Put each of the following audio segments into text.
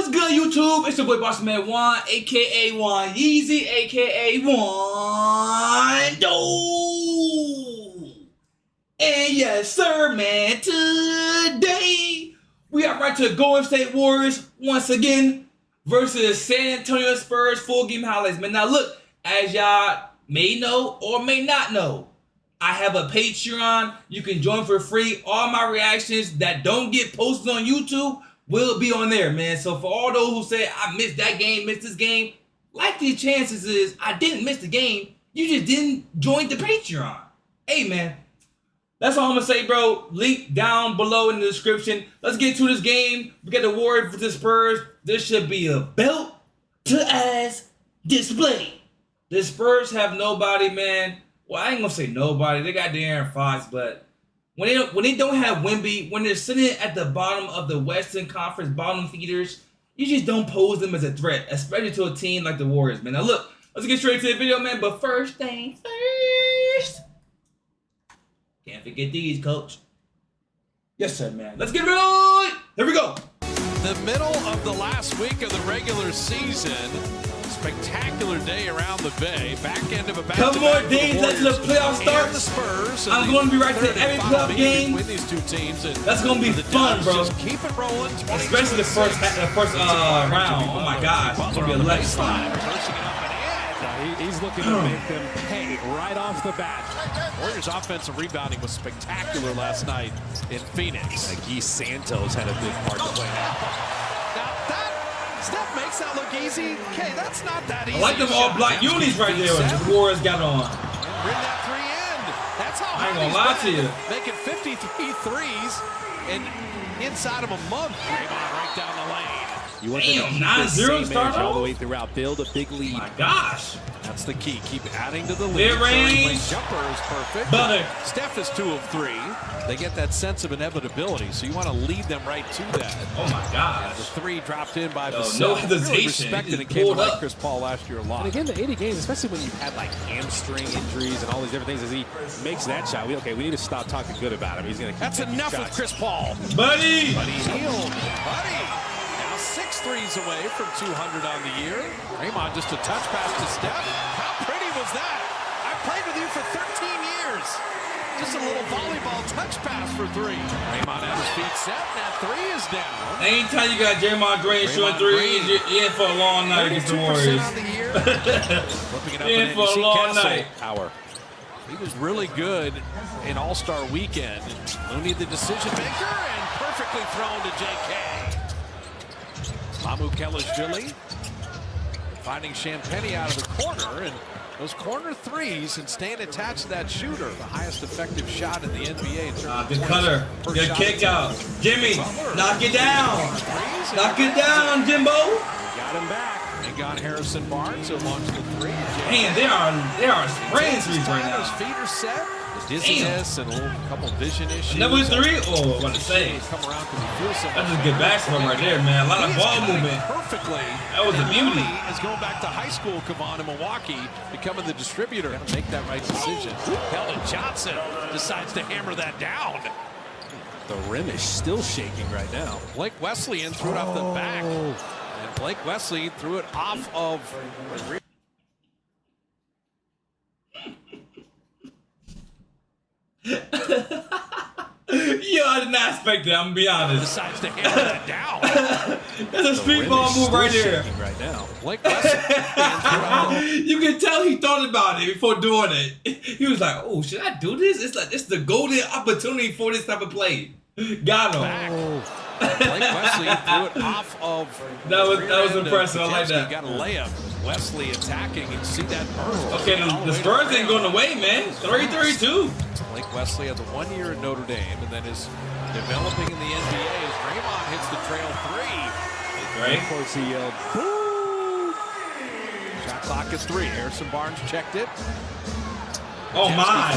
What's good, YouTube? It's your boy Bossman Juan, aka Juan Yeezy, aka Wando. And yes, sir, man. Today we are right to the Golden State Warriors once again versus San Antonio Spurs full game highlights, man. Now look, as y'all may know or may not know, I have a Patreon. You can join for free. All my reactions that don't get posted on YouTube will be on there, man. So for all those who say I missed that game, missed this game, likely chances is I didn't miss the game. You just didn't join the Patreon. Hey, man. That's all I'm gonna say, bro. Link down below in the description. Let's get to this game. We got the Warriors versus Spurs. This should be a belt to ass display. The Spurs have nobody, man. Well, I ain't gonna say nobody. They got De'Aaron Fox, but when they don't have Wemby, when they're sitting at the bottom of the Western Conference bottom feeders, you just don't pose them as a threat, especially to a team like the Warriors, man. Now look, let's get straight to the video, man. But first thing first, can't forget these, coach. Yes, sir, man. Let's get right. Here we go. The middle of the last week of the regular season. Spectacular day around the Bay. Back end of a back-to-back. Couple more days left to the playoff start. The Spurs. I'm going to be right to every playoff game. With these two teams. That's going to be fun, bro. Just keep it rolling. Especially the first round. Oh my gosh, it's going to be a electric slide. He's looking to make them pay right off the bat. Warriors offensive rebounding was spectacular last night in Phoenix. Guy Santos had a big part to play. Now that Steph makes that look easy. Okay, that's not that easy. I like them all black unis right there the Warriors got on. Bring that three in. That's how I ain't gonna lie to you. Making 53 threes and inside of a month. Draymond right down the lane. You want Damn, them to keep 9-0 this start all the off? way throughout. Build a big lead. My gosh. That's the key. Keep adding to the lead. Mid-range. Jumper is perfect. Butter. Steph is 2 of 3. They get that sense of inevitability, so you want to lead them right to that. Oh my gosh. The 3 dropped in by Vassell. No hesitation. Really respected and came to like Chris Paul last year a lot. And again, the 80 games, especially when you've had like hamstring injuries and all these different things, as he makes that shot, we need to stop talking good about him. He's going to keep That's enough shots. of Chris Paul. Buddy. Buddy healed. Buddy. Now 6 threes away from 200 on the year. Draymond just a touch pass to Steph. How pretty was that? I played with you for 13 years. Just a little volleyball touch pass for 3. Draymond at his feet set, and that 3 is down. Anytime you got Draymond Green shooting threes, you're in for a long night against the Warriors. On the year. Flipping it up In and for a long night. Power. He He was really good in All-Star Weekend. Looney the decision maker, and perfectly thrown to J.K. Mamu Kellis-Jilly finding Champagnie out of the corner, and those corner threes and staying attached to that shooter, the highest effective shot in the NBA. In terms Good of cutter. per Good shot kick out. Jimmy, Butler. knock it down. Threes, and Knock it down, Jimbo. got him back. They got Harrison Barnes who launched the 3. Man, they are spraying threes right His now. feet are set. The dizziness and a little couple vision issues. Another 3? Oh, what to say? Come around because he feels so That's much just good better. basketball right there, man. A lot of He is ball cutting movement. perfectly. That was a And beauty. Looney is going back to high school, Kevon, in Milwaukee, becoming the distributor. Got to make that right decision. Keldon Johnson decides to hammer that down. The rim is still shaking right now. Blake Wesleyan threw it off the back. And Blake Wesley threw it off of... Yo, I did not expect that, I'm gonna be honest. Decides to hammer that down. That's a street ball move right there. Right now. Blake Wesley. You can tell he thought about it before doing it. He was like, "Oh, should I do this?" It's like it's the golden opportunity for this type of play. Got him. Back. Blake Wesley threw it off of. That was impressive. I like that. Got a layup. Wesley attacking, and see that burst. Okay, the Spurs ain't going away, man. 3-3-2. Blake Wesley had the 1 year at Notre Dame, and then is developing in the NBA as Draymond hits the trail 3. Right? Of course, he yelled, "Boo!" Shot clock at 3. Harrison Barnes checked it. Oh my.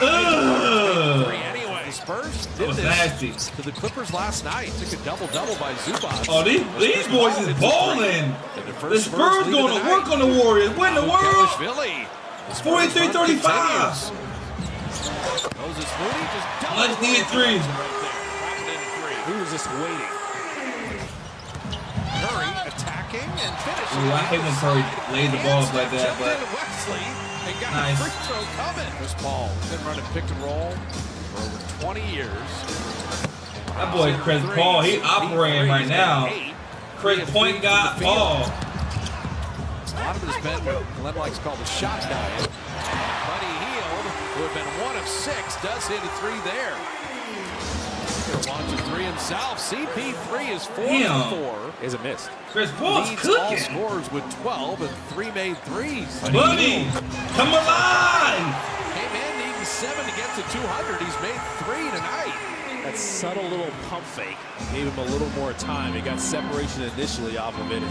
Ugh. 3 anyway. The Spurs That did was this nasty. to the Clippers last night. Took a double-double by Zubac. Oh, these boys is balling. The Spurs going to work on the Warriors. Win the world. 43-35. Moses Moody just Much needed 3. He was just waiting. Curry and finishing. Ooh, I hate when Curry lays the ball like that, but Wesley and got nice. a free throw coming. Chris Paul has been running pick and roll for over 20 years. That boy Chris Paul, he operating right now. Chris Point got Paul. A lot of it has been what Glenn likes to call the shot diet. Buddy Hield, who had been 1 of 6, does hit a 3 there. He's going to launch a 3 himself. CP3 is 4 for 4. Is a miss. Chris Paul's Leads all cooking. scorers with 12 and 3 made threes. Buddy, come alive! Came in needing 7 to get to 200. He's made 3 tonight. That subtle little pump fake gave him a little more time. He got separation initially off of it.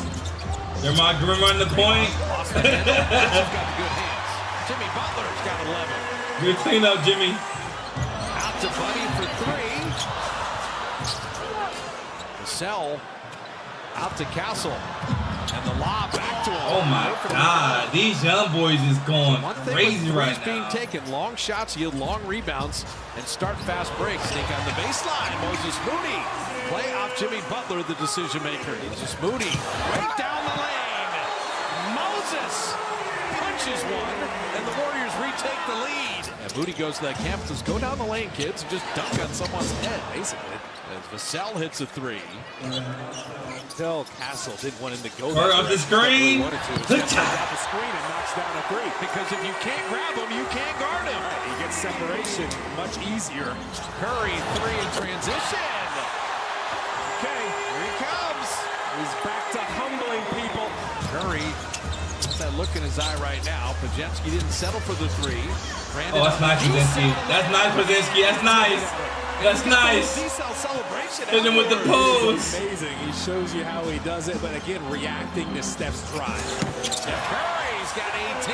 They're my Grim running the point. Lost the handle. He's got the good hands. Jimmy Butler's got 11. Good cleanup, Jimmy. Out to Buddy for 3. Vassell out to Castle. And the lob back to him. Oh my God, these young boys is going crazy right now. Being taken, long shots yield long rebounds and start fast breaks. Sneak on the baseline. Moses Moody. Play off Jimmy Butler, the decision maker. Moses Moody right down the lane. Moses punches one, and the Warriors retake the lead. And Moody goes to that camp, says, go down the lane, kids, and just dunk on someone's head, basically. As Vassell hits a 3. Until Castle didn't want him to go Or off the screen. Good time. Off the screen and knocks down a 3. Because if you can't grab him, you can't guard him. He gets separation much easier. Curry, 3 in transition. Okay, Here he comes. he's back to humbling people. Curry has that look in his eye right now. Pajemski didn't settle for the 3. Oh, that's nice, Pozinski. That's nice, Pozinski. That's nice. That's nice. Hit him with the pose. Amazing. He shows you how he does it, but again, reacting to Steph's drive. Steph Curry's got 18.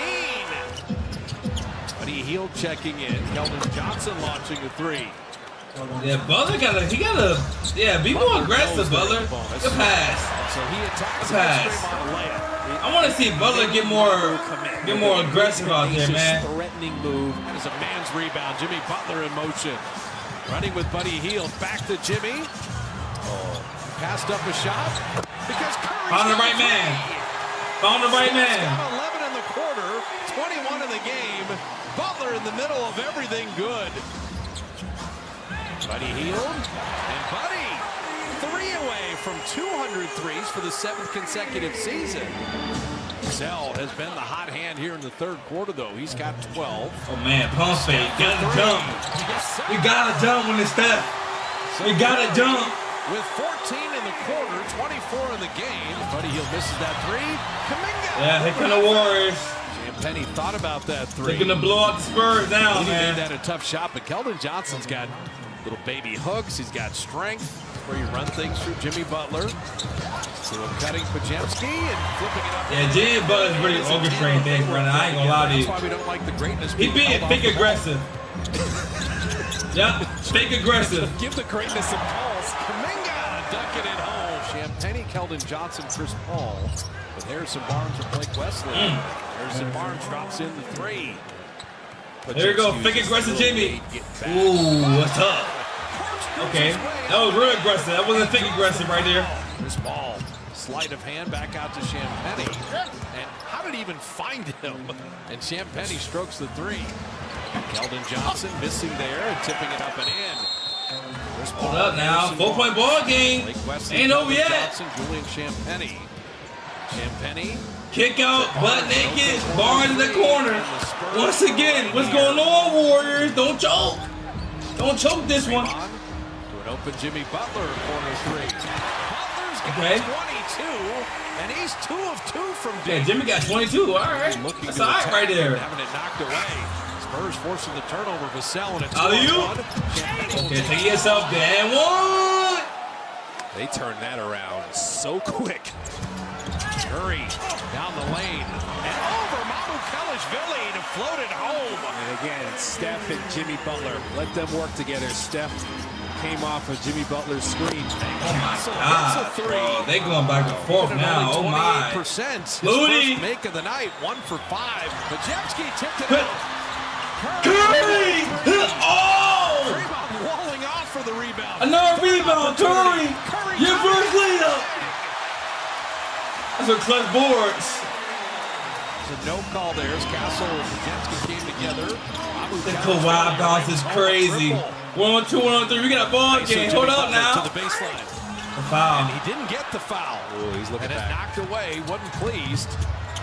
Buddy Hield checking in. Keldon Johnson launching a 3. Yeah, Butler gotta be more aggressive, Butler. Good pass. So he attacks Pass. on a layup. I want to see Butler get more aggressive out there, man. Threatening move. That is a man's rebound. Jimmy Butler in motion. Running with Buddy Hield. Back to Jimmy. Passed up a shot. Because Curry's Found the got right 3. man. Found the right man. Got 11 in the quarter. 21 in the game. Butler in the middle of everything good. Buddy Hield. And Buddy 3 away from 200 threes for the 7th consecutive season. Zell has been the hot hand here in the 3rd quarter, though. He's got 12. Oh man, pump fake. Gotta jump. You gotta jump when it's Steph. You gotta jump. With 14 in the quarter, 24 in the game. Buddy Hield misses that 3. Kuminga. Yeah, here come the Warriors. Penny thought about that 3. They're gonna blow out the Spurs down, He man. made that a tough shot, but Keldon Johnson's got little baby hooks. He's got strength where you run things through Jimmy Butler. So cutting Pajemski and flipping it up. Yeah, Jimmy Butler's really orchestrating things right now. I ain't gonna lie to That's you. why we don't like the greatness. He being fake aggressive. Yeah, fake aggressive. Give the greatness some calls. Kuminga dunking it home. Champagne, Keldon Johnson, Chris Paul. With Harrison Barnes and Blake Wesley. Harrison Barnes drops in the 3. There you go, fake aggressive Jimmy. Ooh, what's up? Okay, that was real aggressive. That wasn't fake aggressive right there. Chris Paul, sleight of hand back out to Champagne. And how did he even find him? And Champagne strokes the 3. Keldon Johnson missing there and tipping it up and in. Chris Paul, Hold up now, 4-point ball game. Blake Wesley, Ain't over yet. Johnson, Julian Champagne. Champagne. Kick out, butt naked, Barnes in the corner. Once again, what's going on, Warriors? Don't choke. Don't choke this one. To an open Jimmy Butler, corner 3. Butler's got Okay. 22, and he's 2 of 2 from Yeah, deep. Jimmy got 22. All right, Looking that's to all right attack right there. and having it knocked away. Spurs forcing the turnover. Vassell and it's Alley-oop. 2-on-1. Okay, take yourself down. One. They turned that around so quick. Curry down the lane and over Mamu Kelishvili to float it home. And again, Steph and Jimmy Butler. Let them work together. Steph came off of Jimmy Butler's screen. Oh my God, bro. They going back and forth now. Oh my. 28%. His Moody. first make of the night, 1 for 5. Pajemski tipped it out. Curry! Oh! Draymond walling off for the rebound. Another rebound, Curry! Your first lead up! That's a clutch boards. There's a no call there as Castle and Jajenski came together. The Kawhi bounce is crazy. 1-on-2, 1-on-3. We got a ball game. Hold up now. To the baseline. The foul. And he didn't get the foul. Oh, he's looking and it back. knocked away. Wasn't pleased.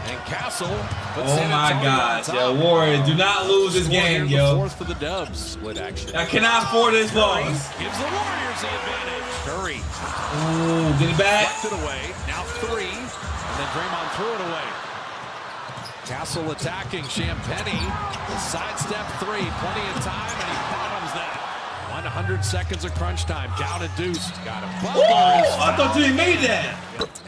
And Castle. Oh my gosh, yo, Warriors, do not lose this game, yo. Fourth for the Dubs. Split action. I cannot afford this loss. Gives the Warriors the advantage. Curry. Ooh, get it back. Left it away. Now 3. And then Draymond threw it away. Castle attacking. Champagny. The sidestep 3. Plenty of time, and he bottoms that. 100 seconds of crunch time. Down a deuce. Got him. I thought you made that.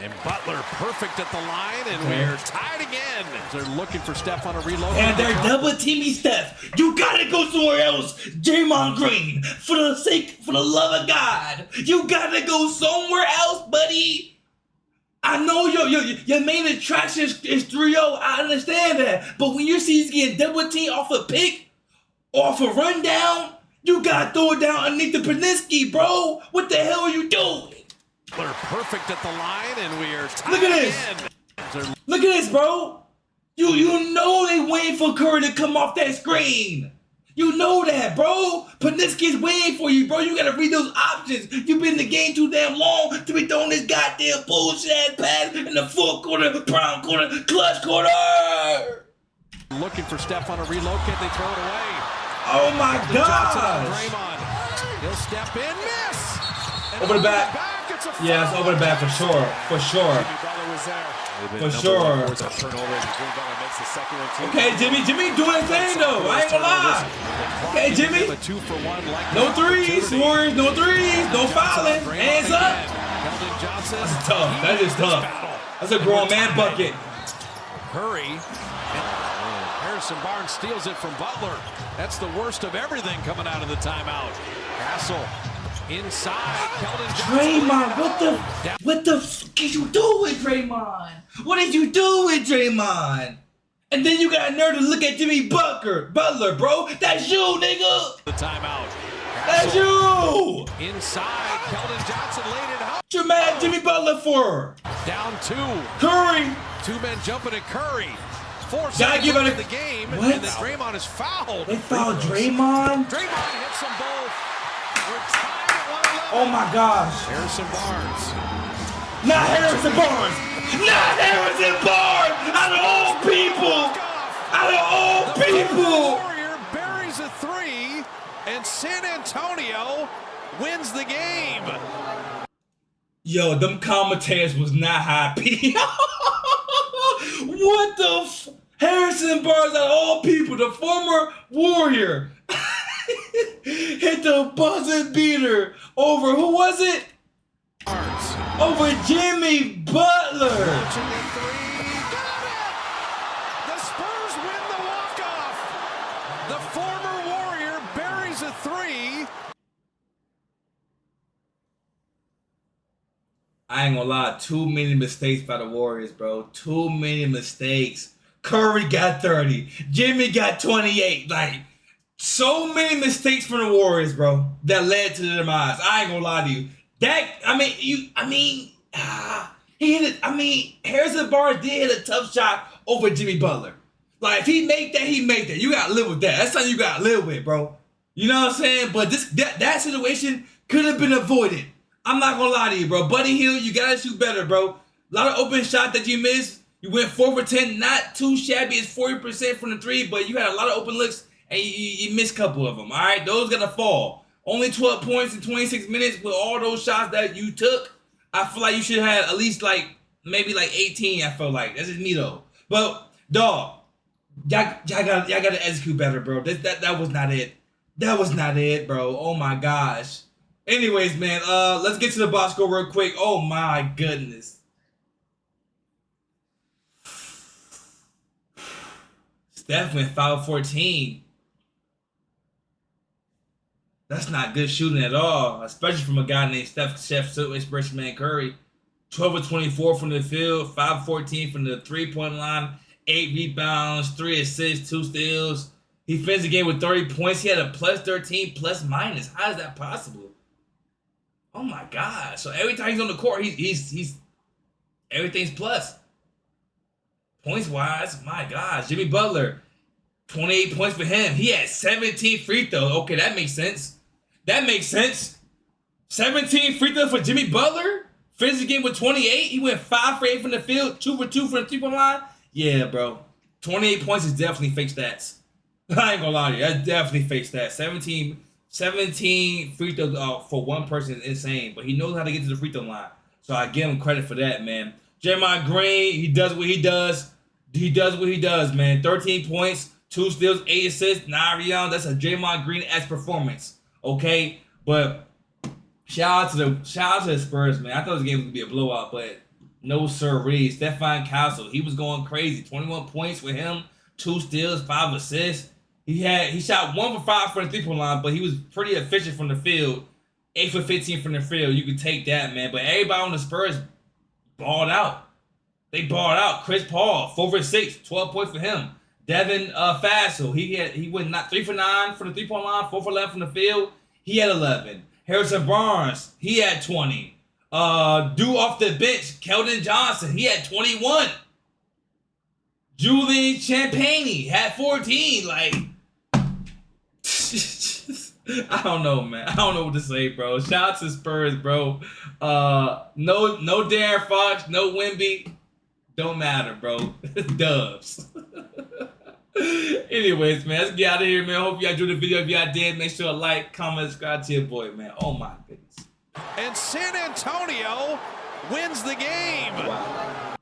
And Butler perfect at the line, and we're tied again. They're looking for Steph on a reload. And they're double teaming Steph. You gotta go somewhere else, Draymond Green. For the love of God, you gotta go somewhere else, buddy. I know your main attraction is 3-0. I understand that, but when you see he's getting double teamed off a pick, off a rundown, you gotta throw it down underneath the Peninsky, bro. What the hell are you doing? They're perfect at the line, and we are tied. Look at this. Look at this, bro. You know they waiting for Curry to come off that screen. You know that, bro. Peninsky's waiting for you, bro. You gotta read those options. You've been in the game too damn long to be throwing this goddamn bullshit ass pass in the fourth quarter, prime quarter, clutch quarter. Looking for Steph on a reload. Can they throw it away? Oh my God! He'll step in, miss. And over the back. It's a yeah, it's over the back for sure. For sure. Jimmy Butler was there. For sure. Okay, Jimmy doing his thing though. I ain't gonna lie. Okay, Jimmy. No threes, Warriors. No threes. No fouling. Hands up. That's tough. That is tough. That's a grown man bucket. Curry. Harrison Barnes steals it from Butler. That's the worst of everything coming out of the timeout. Castle inside. Keldon Draymond, what the fuck did you do with Draymond? What did you do with Draymond? And then you got a nerve to look at Jimmy Butler, bro. That's you, nigga. The timeout. That's you. Inside. Keldon Johnson laid it out. What you mad at Jimmy Butler for? Down 2. Curry. 2 men jumping at Curry. 4 gotta give it the game, what? And then Draymond is fouled. They fouled Draymond? Draymond hits them both. We're tied at 111. Oh my gosh. Harrison Barnes. Not Harrison Barnes. Not Harrison Barnes. Out of all people. Out of all people. The Warrior buries a 3, and San Antonio wins the game. Yo, them commentators was not happy. What the Harrison Barnes, out of all people, the former Warrior, hit the buzzer beater over, who was it? Barnes. Over Jimmy Butler. Launching the 3. Got it! The Spurs win the walk-off. The former Warrior buries a 3. I ain't gonna lie, too many mistakes by the Warriors, bro. Too many mistakes. Curry got 30. Jimmy got 28. Like, so many mistakes from the Warriors, bro, that led to the demise. I ain't gonna lie to you. Harrison Barnes did hit a tough shot over Jimmy Butler. Like, if he made that, he made that. You gotta live with that. That's something you gotta live with, bro. You know what I'm saying? But that situation could have been avoided. I'm not gonna lie to you, bro. Buddy Hield, you gotta shoot better, bro. A lot of open shots that you missed. You went 4 for 10, not too shabby. It's 40% from the 3, but you had a lot of open looks and you missed a couple of them. All right, those gotta fall. Only 12 points in 26 minutes with all those shots that you took. I feel like you should have at least maybe 18. I feel like that's just me though. But dog, y'all gotta execute better, bro. That was not it. That was not it, bro. Oh my gosh. Anyways, man, let's get to the box score real quick. Oh my goodness. Steph went foul 14. That's not good shooting at all, especially from a guy named Chef Freshman Curry. 12 of 24 from the field, 5 of 14 from the three-point line, 8 rebounds, 3 assists, 2 steals. He finished the game with 30 points. He had a plus 13, plus minus. How is that possible? Oh my God! So every time he's on the court, he's Everything's plus. Points wise, my gosh, Jimmy Butler, 28 points for him. He had 17 free throws. Okay, that makes sense. That makes sense. 17 free throws for Jimmy Butler. Finished the game with 28. He went 5 for 8 from the field, 2 for 2 from the 3-point line. Yeah, bro. 28 points is definitely fake stats. I ain't gonna lie to you. That's definitely fake stats. 17 free throws for one person is insane, but he knows how to get to the free throw line. So I give him credit for that, man. Draymond Green, he does what he does. He does what he does, man. 13 points, 2 steals, 8 assists, 9 rebounds. That's a Draymond Green-esque performance, okay? But shout out to the Spurs, man. I thought this game was gonna be a blowout, but no sirree. Stephon Castle, he was going crazy. 21 points with him, 2 steals, 5 assists. He shot 1 for 5 from the 3-point line, but he was pretty efficient from the field. 8 for 15 from the field. You can take that, man. But everybody on the Spurs balled out. They balled out. Chris Paul, 4 for 6, 12 points for him. Devin Fassel, he went 3 for 9 from the 3-point line, 4 for 11 from the field. He had 11. Harrison Barnes, he had 20. Due off the bench, Keldon Johnson, he had 21. Julian Champagnie had 14. Like, I don't know, man. I don't know what to say, bro. Shout out to Spurs, bro. No Darren Fox, no Wemby. Don't matter, bro. Dubs. Anyways, man, let's get out of here, man. Hope y'all enjoyed the video. If y'all did, make sure to like, comment, subscribe to your boy, man. Oh my goodness. And San Antonio wins the game. Wow.